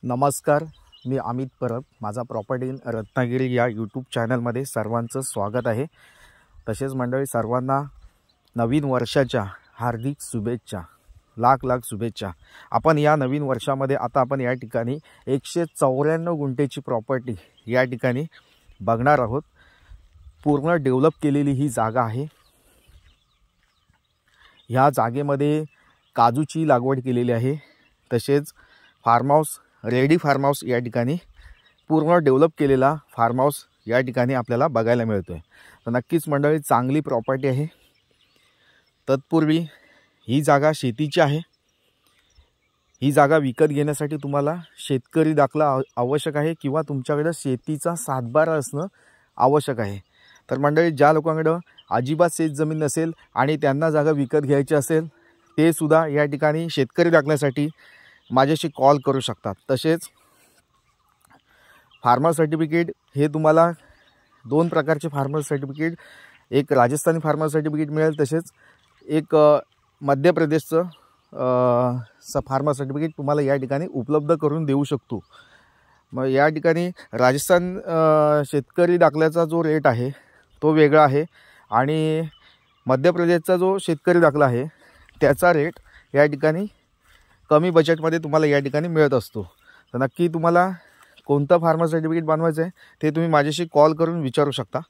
नमस्कार, मी अमित परब. माझा property in Ratnagiri या यूट्यूब चॅनलमध्ये सर्वांचं स्वागत आहे. तसेच मंडळी, सर्वांना नवीन वर्षाच्या हार्दिक शुभेच्छा, लाख लाख शुभेच्छा. आपण या नवीन वर्षामध्ये आता आपण या ठिकाणी 194 गुंठेची प्रॉपर्टी या ठिकाणी बघणार आहोत. पूर्ण डेव्हलप केलेली ही जागा आहे. ह्या जागेमध्ये काजूची लागवड केलेली आहे. तसेच farm house, ready farm house या ठिकाणी पूर्ण डेव्हलप केलेला फार्म हाऊस या ठिकाणी आपल्याला बघायला मिळतोय. तर नक्कीच मंडळी, चांगली प्रॉपर्टी आहे. तत्पूर्वी ही जागा शेतीची आहे. ही जागा विकत घेण्यासाठी तुम्हाला शेतकरी दाखला आवश्यक आहे किंवा तुमच्याकडे शेतीचा सातबारा असणं आवश्यक आहे. तर मंडळी, ज्या लोकांकडे अजिबात शेतजमीन नसेल आणि त्यांना जागा विकत घ्यायची असेल, ते सुद्धा या ठिकाणी शेतकरी दाखल्यासाठी माझ्याशी कॉल करू शकतात. तसेच फार्मर सर्टिफिकेट हे तुम्हाला दोन प्रकारचे फार्मर सर्टिफिकेट, एक राजस्थानी फार्मर सर्टिफिकेट मिळेल, तसेच एक मध्य प्रदेशचं फार्मर सर्टिफिकेट तुम्हाला या ठिकाणी उपलब्ध करून देऊ शकतो. मग या ठिकाणी राजस्थान शेतकरी दाखल्याचा जो रेट आहे तो वेगळा आहे आणि मध्य प्रदेशचा जो शेतकरी दाखला आहे त्याचा रेट या ठिकाणी कमी बजेटमध्ये तुम्हाला या ठिकाणी मिळत असतो. तर नक्की तुम्हाला कोणतं फार्मर सर्टिफिकेट बनवायचं आहे ते तुम्ही माझ्याशी कॉल करून विचारू शकता.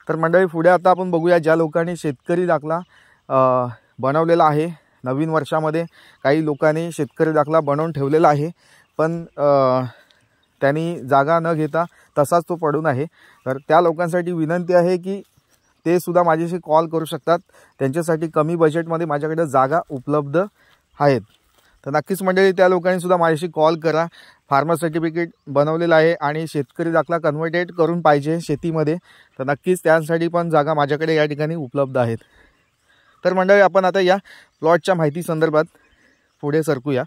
तर मंडळी, पुढे आता आपण बघूया, ज्या लोकांनी शेतकरी दाखला बनवलेला आहे. नवीन वर्षामध्ये काही लोकांनी शेतकरी दाखला बनवून ठेवलेला आहे, पण त्यांनी जागा न घेता तसाच तो पडून आहे. तर त्या लोकांसाठी विनंती आहे की ते सुद्धा माझ्याशी कॉल करू शकतात. त्यांच्यासाठी कमी बजेटमध्ये माझ्याकडे जागा उपलब्ध आहेत. तर नक्कीच मंडळी, त्या लोकांनी सुद्धा माझ्याशी कॉल करा. फार्मर सर्टिफिकेट बनवलेला आहे आणि शेतकरी दाखला कन्व्हर्टेड करून पाहिजे शेतीमध्ये, तर नक्कीच त्यासाठी पण जागा माझ्याकडे या ठिकाणी उपलब्ध आहेत. तर मंडळी, आपण आता या प्लॉटच्या माहिती संदर्भात पुढे सरकूया.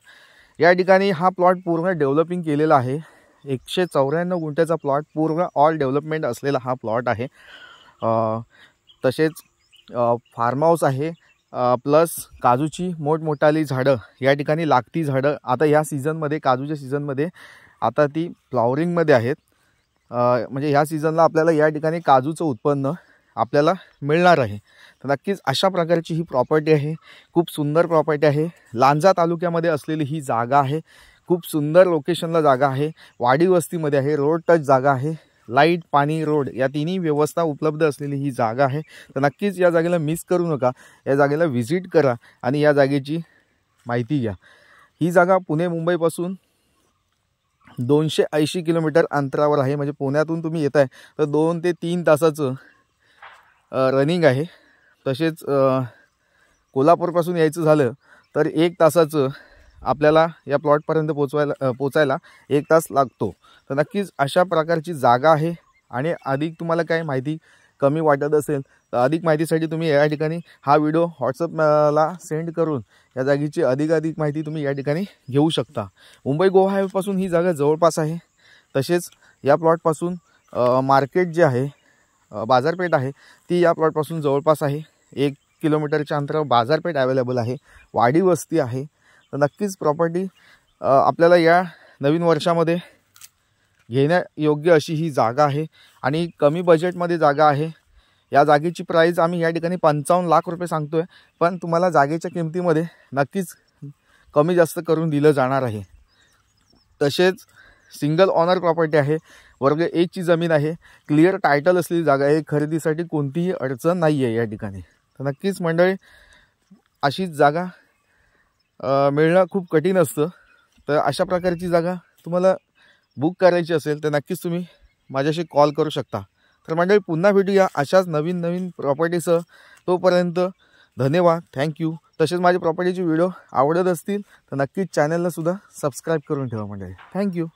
या ठिकाणी हा प्लॉट पूर्ण डेव्हलपिंग केलेला आहे. 194 गुंठ्याचा प्लॉट, पूर्ण ऑल डेव्हलपमेंट असलेला हा प्लॉट आहे. तसेच फार्म हाऊस आहे, प्लस काजूची मोठमोठाली झाडं या ठिकाणी लागती झाडं आता या सीझनमध्ये, काजूच्या सीझनमध्ये आता ती फ्लॉवरिंगमध्ये आहेत. म्हणजे ह्या सीझनला आपल्याला या ठिकाणी काजूचं उत्पन्न आपल्याला मिळणार आहे. तर नक्कीच अशा प्रकारची ही प्रॉपर्टी आहे. खूप सुंदर प्रॉपर्टी आहे. लांजा तालुक्यामध्ये असलेली ही जागा आहे. खूप सुंदर लोकेशनला जागा आहे. वाडी वस्तीमध्ये आहे. रोड टच जागा आहे. लाईट, पाणी, रोड या तिन्ही व्यवस्था उपलब्ध असलेली ही जागा आहे. तर नक्कीच या जागेला मिस करू नका. या जागेला व्हिजिट करा आणि या जागेची माहिती घ्या. ही जागा पुणे मुंबईपासून 280 किलोमीटर अंतरावर आहे. म्हणजे पुण्यातून तुम्ही येत आहे तर 2 ते 3 तासाचं रनिंग आहे. तसेच कोल्हापूरपासून यायचं झालं तर 1 तासाचं आपल्याला या प्लॉटपर्यंत पोचायला 1 तास लागतो. तर नक्कीच अशा प्रकारची जागा आहे. आणि अधिक तुम्हाला काय माहिती कमी वाटत असेल तर अधिक माहितीसाठी तुम्ही या ठिकाणी हा व्हिडिओ व्हॉट्सअपला सेंड करून या जागेची अधिक माहिती तुम्ही या ठिकाणी घेऊ शकता. मुंबई गोवा हायवेपासून ही जागा जवळपास आहे. तसेच या प्लॉटपासून मार्केट जे आहे, बाजारपेठ आहे, ती या प्लॉटपासून जवळपास आहे. 1 किलोमीटरच्या अंतरावर बाजारपेठ अवेलेबल आहे. वाडी वस्ती आहे. तर नक्कीच प्रॉपर्टी आपल्याला या नवीन वर्षामध्ये घेण्यायोग्य अशी ही जागा आहे आणि कमी बजेटमध्ये जागा आहे. या जागेची प्राईस आम्ही या ठिकाणी 55 लाख रुपये सांगतोय, पण तुम्हाला जागेच्या किमतीमध्ये नक्कीच कमी जास्त करून दिलं जाणार आहे. तसेच सिंगल ऑनर प्रॉपर्टी आहे. वर्ग 1 ची जमीन आहे. क्लिअर टायटल असलेली जागा आहे. खरेदीसाठी कोणतीही अडचण नाही आहे या ठिकाणी. तर नक्कीच मंडळी, अशीच जागा मिळणं खूप कठीण असतं. तर अशा प्रकारची जागा तुम्हाला बुक करायची असेल तर नक्कीच तुम्ही माझ्याशी कॉल करू शकता. तर मंडळी, पुन्हा भेटूया अशाच नवीन प्रॉपर्टीसह. तोपर्यंत धन्यवाद, थँक्यू. तसेच माझी प्रॉपर्टीचे व्हिडिओ आवडत असतील तर नक्कीच चॅनलला सुद्धा सबस्क्राईब करून ठेवा मंडळी. थँक्यू.